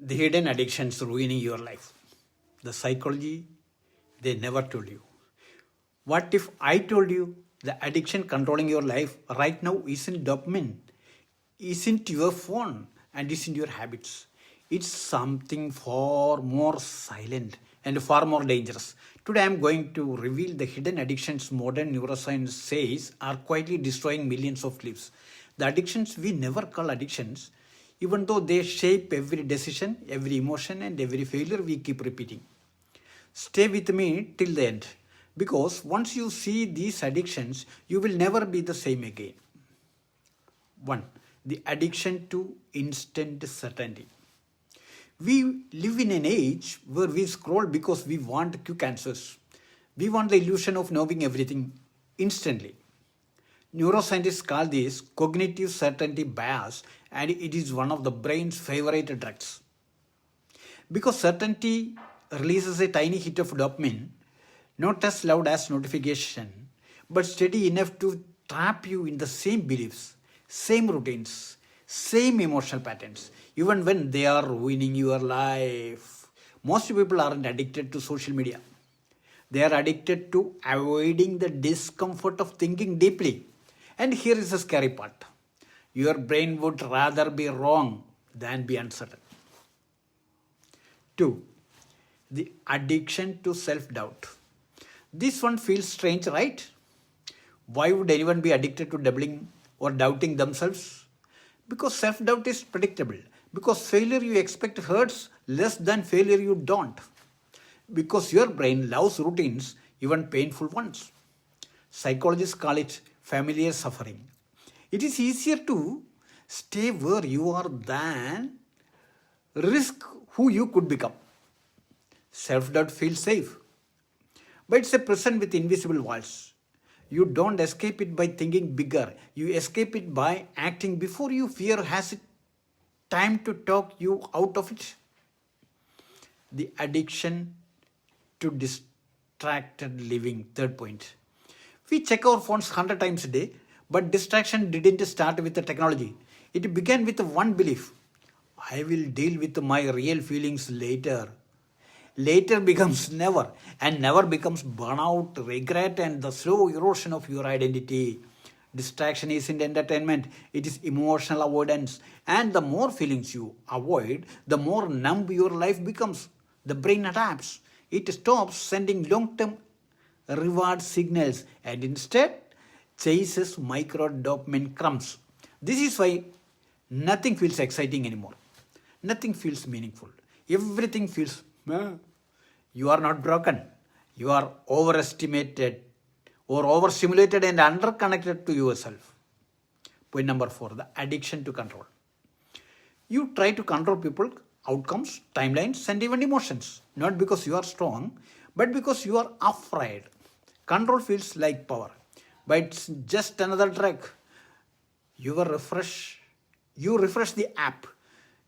The hidden addictions ruining your life. The psychology they never told you. What if I told you the addiction controlling your life right now isn't dopamine, isn't your phone, and isn't your habits? It's something far more silent and far more dangerous. Today I am going to reveal the hidden addictions modern neuroscience says are quietly destroying millions of lives. The addictions we never call addictions, even though they shape every decision, every emotion, and every failure we keep repeating. Stay with me till the end because once you see these addictions, you will never be the same again. 1. The addiction to instant certainty. We live in an age where we scroll because we want quick answers. We want the illusion of knowing everything instantly. Neuroscientists call this cognitive certainty bias, and it is one of the brain's favorite drugs. Because certainty releases a tiny hit of dopamine, not as loud as notification, but steady enough to trap you in the same beliefs, same routines, same emotional patterns, even when they are ruining your life. Most people aren't addicted to social media. They are addicted to avoiding the discomfort of thinking deeply. And here is the scary part. Your brain would rather be wrong than be uncertain. 2. The addiction to self doubt. This one feels strange, right? Why would anyone be addicted to doubling or doubting themselves? Because self doubt is predictable. Because failure you expect hurts less than failure you don't. Because your brain loves routines, even painful ones. Psychologists call it familiar suffering. It is easier to stay where you are than risk who you could become. Self doubt feels safe, but it's a prison with invisible walls. You don't escape it by thinking bigger, you escape it by acting before you fear has it time to talk you out of it. The addiction to distracted living. Third point. We check our phones 100 times a day, but distraction didn't start with the technology. It began with one belief: I will deal with my real feelings later. Later becomes never, and never becomes burnout, regret, and the slow erosion of your identity. Distraction isn't entertainment, it is emotional avoidance. And the more feelings you avoid, the more numb your life becomes. The brain adapts. It stops sending long term reward signals and instead chases micro dopamine crumbs. This is why nothing feels exciting anymore. Nothing feels meaningful. Everything feels meh. You are not broken. You are overestimated or overstimulated and underconnected to yourself. Point number 4, the addiction to control. You try to control people, outcomes, timelines, and even emotions. Not because you are strong, but because you are afraid. Control feels like power, but it's just another drug. You refresh the app,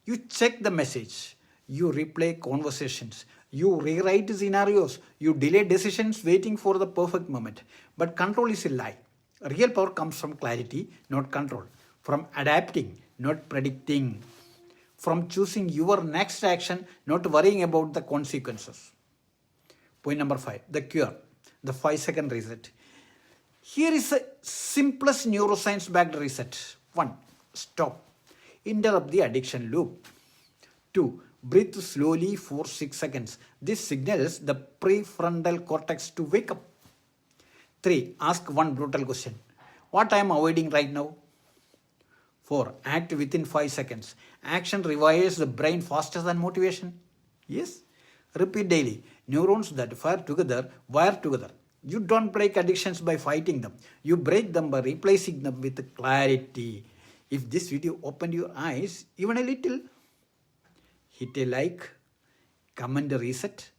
you check the message, you replay conversations, you rewrite scenarios, you delay decisions waiting for the perfect moment. But control is a lie. Real power comes from clarity, not control, from adapting, not predicting, from choosing your next action, not worrying about the consequences. Point number 5, the cure, the 5-second reset. Here is a simplest neuroscience backed reset. 1. Stop. Interrupt the addiction loop. 2. Breathe slowly for 6 seconds. This signals the prefrontal cortex to wake up. 3. Ask one brutal question. What I am avoiding right now? 4. Act within 5 seconds. Action rewires the brain faster than motivation. Yes? Repeat daily. Neurons that fire together wire together. You don't break addictions by fighting them. You break them by replacing them with clarity. If this video opened your eyes even a little, hit a like, comment a reset,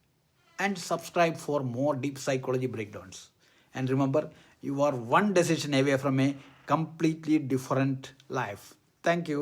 and subscribe for more deep psychology breakdowns. And remember, you are one decision away from a completely different life. Thank you.